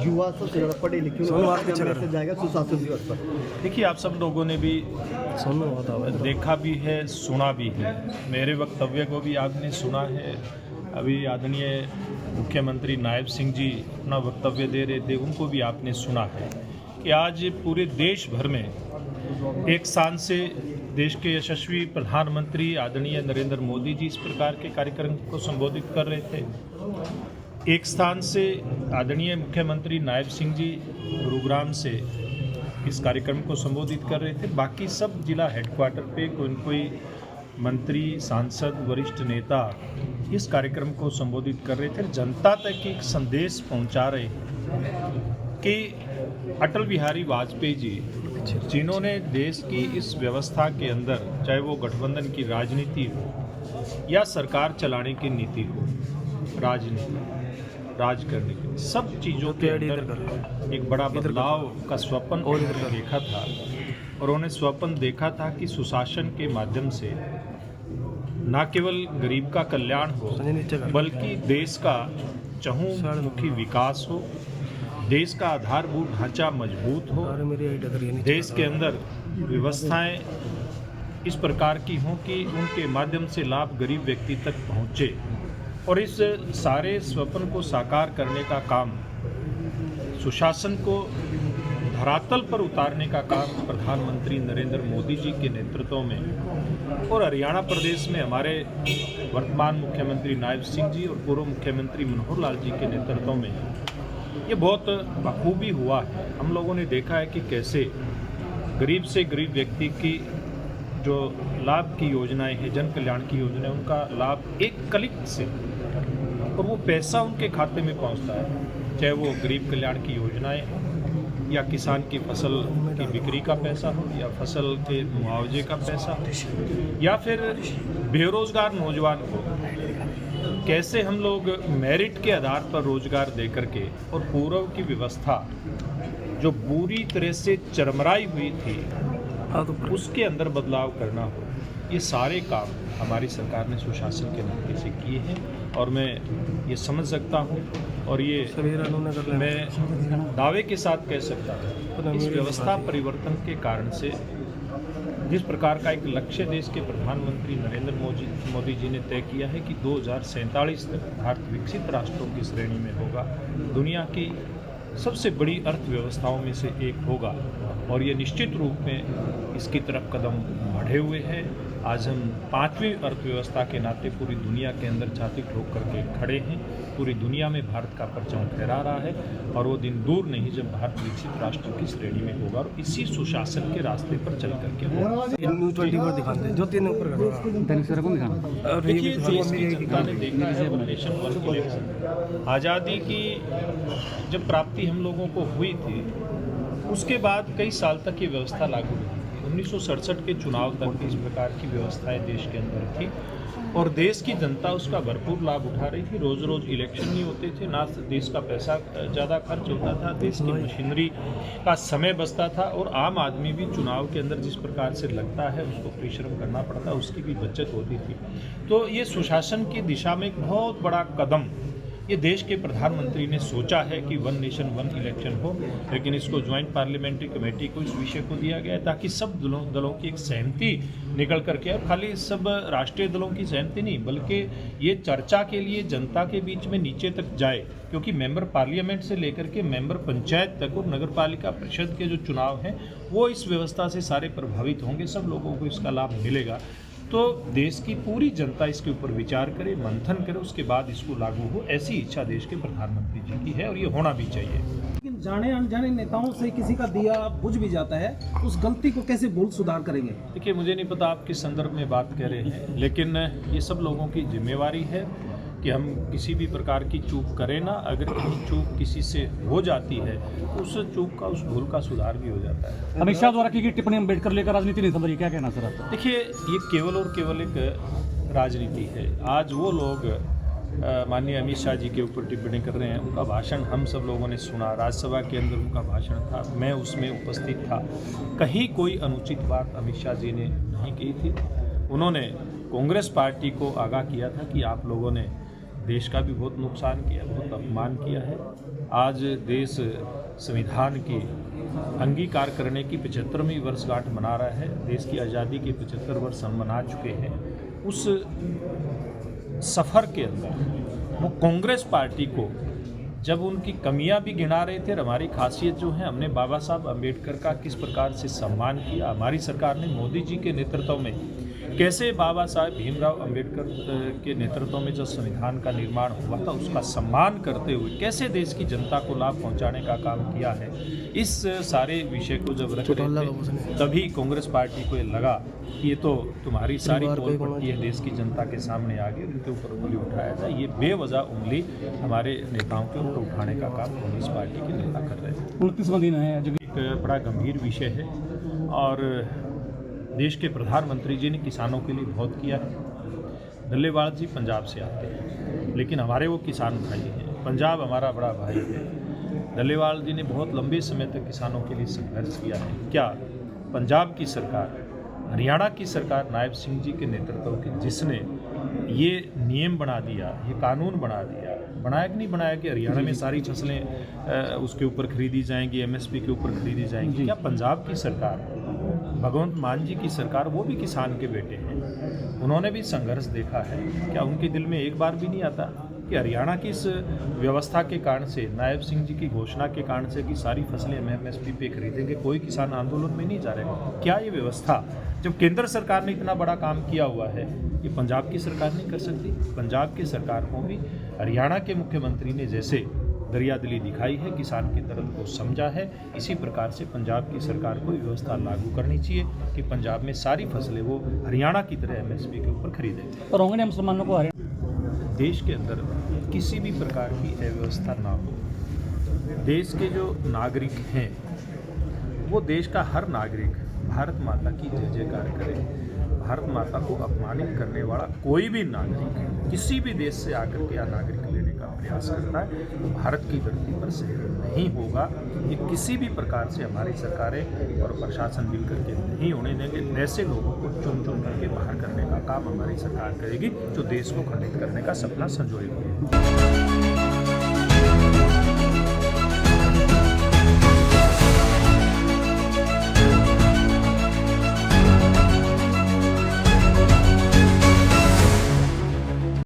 युवा सबसे ज़्यादा पढ़े लिखे से जाएगा सुशासन दिवस पर। देखिए, आप सब लोगों ने भी देखा भी है, सुना भी है। मेरे वक्तव्य को भी आपने सुना है। अभी आदरणीय मुख्यमंत्री नायब सिंह जी अपना वक्तव्य दे रहे थे, उनको भी आपने सुना है कि आज पूरे देश भर में एक स्थान से देश के यशस्वी प्रधानमंत्री आदरणीय नरेंद्र मोदी जी इस प्रकार के कार्यक्रम को संबोधित कर रहे थे। एक स्थान से आदरणीय मुख्यमंत्री नायब सिंह जी गुरुग्राम से इस कार्यक्रम को संबोधित कर रहे थे। बाकी सब जिला हेडक्वार्टर पे कोई न कोई मंत्री, सांसद, वरिष्ठ नेता इस कार्यक्रम को संबोधित कर रहे थे। जनता तक एक संदेश पहुंचा रहे कि अटल बिहारी वाजपेयी जी, जिन्होंने देश की इस व्यवस्था के अंदर, चाहे वो गठबंधन की राजनीति हो या सरकार चलाने की नीति हो, राज करने की, सब चीज़ों के अंदर एक बड़ा बदलाव का स्वप्न देखा था। और उन्होंने स्वप्न देखा था कि सुशासन के माध्यम से न केवल गरीब का कल्याण हो, बल्कि देश का चहुमुखी विकास हो, देश का आधारभूत ढांचा मजबूत हो, देश के अंदर व्यवस्थाएं इस प्रकार की हों कि उनके माध्यम से लाभ गरीब व्यक्ति तक पहुंचे। और इस सारे स्वप्न को साकार करने का काम, सुशासन को धरातल पर उतारने का काम प्रधानमंत्री नरेंद्र मोदी जी के नेतृत्व में और हरियाणा प्रदेश में हमारे वर्तमान मुख्यमंत्री नायब सिंह जी और पूर्व मुख्यमंत्री मनोहर लाल जी के नेतृत्व में ये बहुत बखूबी हुआ है। हम लोगों ने देखा है कि कैसे गरीब से गरीब व्यक्ति की जो लाभ की योजनाएं हैं, जन कल्याण की योजनाएं, उनका लाभ एक क्लिक से और वो पैसा उनके खाते में पहुंचता है। चाहे वो गरीब कल्याण की योजनाएं या किसान की फसल की बिक्री का पैसा हो, या फसल के मुआवजे का पैसा हो, या फिर बेरोजगार नौजवान को कैसे हम लोग मेरिट के आधार पर रोजगार दे करके, और पूर्व की व्यवस्था जो पूरी तरह से चरमराई हुई थी उसके अंदर बदलाव करना हो, ये सारे काम हमारी सरकार ने सुशासन के नाते से किए हैं। और मैं ये समझ सकता हूँ और ये मैं दावे के साथ कह सकता हूँ, इस व्यवस्था परिवर्तन के कारण से जिस प्रकार का एक लक्ष्य देश के प्रधानमंत्री नरेंद्र मोदी जी ने तय किया है कि 2047 तक भारत विकसित राष्ट्रों की श्रेणी में होगा, दुनिया की सबसे बड़ी अर्थव्यवस्थाओं में से एक होगा, और ये निश्चित रूप में इसकी तरफ कदम बढ़े हुए हैं। आज हम 5वीं अर्थव्यवस्था के नाते पूरी दुनिया के अंदर छाती ठोक करके खड़े हैं। पूरी दुनिया में भारत का परचम फहरा रहा है, और वो दिन दूर नहीं जब भारत विकसित राष्ट्र की श्रेणी में होगा, और इसी सुशासन के रास्ते पर चल करके होगा। देखिए, देश की जनता ने देखा है वन नेशन वन इलेक्शन, आज़ादी की जब प्राप्ति हम लोगों को हुई थी, उसके बाद कई साल तक ये व्यवस्था लागू रही। 1967 के चुनाव तक इस प्रकार की व्यवस्थाएं देश के अंदर थी, और देश की जनता उसका भरपूर लाभ उठा रही थी। रोज रोज इलेक्शन नहीं होते थे, ना देश का पैसा ज़्यादा खर्च होता था, देश की मशीनरी का समय बचता था, और आम आदमी भी चुनाव के अंदर जिस प्रकार से लगता है उसको परिश्रम करना पड़ता है, उसकी भी बचत होती थी। तो ये सुशासन की दिशा में एक बहुत बड़ा कदम ये देश के प्रधानमंत्री ने सोचा है कि वन नेशन वन इलेक्शन हो, लेकिन इसको ज्वाइंट पार्लियामेंट्री कमेटी को इस विषय को दिया गया है ताकि सब दलों की एक सहमति निकल करके, और खाली सब राष्ट्रीय दलों की सहमति नहीं, बल्कि ये चर्चा के लिए जनता के बीच में नीचे तक जाए, क्योंकि मेंबर पार्लियामेंट से लेकर के मेंबर पंचायत तक और नगर पालिका परिषद के जो चुनाव हैं वो इस व्यवस्था से सारे प्रभावित होंगे, सब लोगों को इसका लाभ मिलेगा। तो देश की पूरी जनता इसके ऊपर विचार करे, मंथन करे, उसके बाद इसको लागू हो, ऐसी इच्छा देश के प्रधानमंत्री जी की है, और ये होना भी चाहिए। लेकिन जाने अनजाने नेताओं से किसी का दिया बुझ भी जाता है, उस गलती को कैसे भूल सुधार करेंगे? देखिए, मुझे नहीं पता आप किस संदर्भ में बात कर रहे हैं, लेकिन ये सब लोगों की जिम्मेवारी है कि हम किसी भी प्रकार की चूक करें ना। अगर कहीं चूक किसी से हो जाती है तो उस चूक का, उस भूल का सुधार भी हो जाता है। अमित शाह द्वारा की गई टिप्पणी अम्बेडकर लेकर राजनीति नहीं समझिए, क्या कहना सर आप? देखिए, ये केवल और केवल एक राजनीति है। आज वो लोग माननीय अमित शाह जी के ऊपर टिप्पणी कर रहे हैं, उनका भाषण हम सब लोगों ने सुना, राज्यसभा के अंदर उनका भाषण था, मैं उसमें उपस्थित था। कहीं कोई अनुचित बात अमित शाह जी ने नहीं की थी। उन्होंने कांग्रेस पार्टी को आगाह किया था कि आप लोगों ने देश का भी बहुत नुकसान किया, बहुत अपमान किया है, आज देश संविधान की अंगीकार करने की 75वीं वर्षगांठ मना रहा है। देश की आज़ादी के 75 वर्ष हम मना चुके हैं। उस सफ़र के अंदर वो कांग्रेस पार्टी को जब उनकी कमियां भी गिना रहे थे और हमारी खासियत जो है, हमने बाबा साहब अम्बेडकर का किस प्रकार से सम्मान किया। हमारी सरकार ने मोदी जी के नेतृत्व में कैसे बाबा साहब भीमराव अम्बेडकर के नेतृत्व में जो संविधान का निर्माण हुआ था उसका सम्मान करते हुए कैसे देश की जनता को लाभ पहुंचाने का काम किया है, इस सारे विषय को जब रख रहे थे तभी कांग्रेस पार्टी को ये लगा कि ये तो तुम्हारी सारी पोल पट्टी है देश की जनता के सामने आ गई, उनके ऊपर उंगली उठाया जाए। ये बेवजह उंगली हमारे नेताओं के ऊपर उठाने का काम कांग्रेस पार्टी के नेता कर रहे थे। 29वां दिन है जो एक बड़ा गंभीर विषय है और देश के प्रधानमंत्री जी ने किसानों के लिए बहुत किया है। डल्लेवाल जी पंजाब से आते हैं लेकिन हमारे वो किसान भाई हैं, पंजाब हमारा बड़ा भाई है। डल्लेवाल जी ने बहुत लंबे समय तक किसानों के लिए संघर्ष किया है। क्या पंजाब की सरकार, हरियाणा की सरकार नायब सिंह जी के नेतृत्व की, जिसने ये नियम बना दिया, ये कानून बना दिया, बनाया कि नहीं बनाया कि हरियाणा में सारी फसलें उसके ऊपर खरीदी जाएंगी, MSP के ऊपर खरीदी जाएंगी। क्या पंजाब की सरकार, भगवंत मान जी की सरकार, वो भी किसान के बेटे हैं, उन्होंने भी संघर्ष देखा है। क्या उनके दिल में एक बार भी नहीं आता कि हरियाणा की इस व्यवस्था के कारण से, नायब सिंह जी की घोषणा के कारण से कि सारी फसलें MSP पे खरीदेंगे, कोई किसान आंदोलन में नहीं जा रहे? क्या ये व्यवस्था जब केंद्र सरकार ने इतना बड़ा काम किया हुआ है, ये पंजाब की सरकार नहीं कर सकती? पंजाब की सरकार को भी हरियाणा के मुख्यमंत्री ने जैसे दरियादिली दिखाई है, किसान के दर्द को समझा है, इसी प्रकार से पंजाब की सरकार को व्यवस्था लागू करनी चाहिए कि पंजाब में सारी फसलें वो हरियाणा की तरह MSP के ऊपर खरीदें। और रोहिंग्या मुसलमानों को देश के अंदर किसी भी प्रकार की अव्यवस्था ना हो। देश के जो नागरिक हैं वो देश का हर नागरिक भारत माता की जय जयकार करे। भारत माता को अपमानित करने वाला कोई भी नागरिक किसी भी देश से आकर के नागरिक लेने का प्रयास करता है तो भारत की धरती पर सहन नहीं होगा। ये किसी भी प्रकार से हमारी सरकारें और प्रशासन मिल करके नहीं होने देंगे। ऐसे लोगों को चुन चुन करके बाहर करने का काम हमारी सरकार करेगी जो देश को खंडित करने का सपना संजोए हुए है।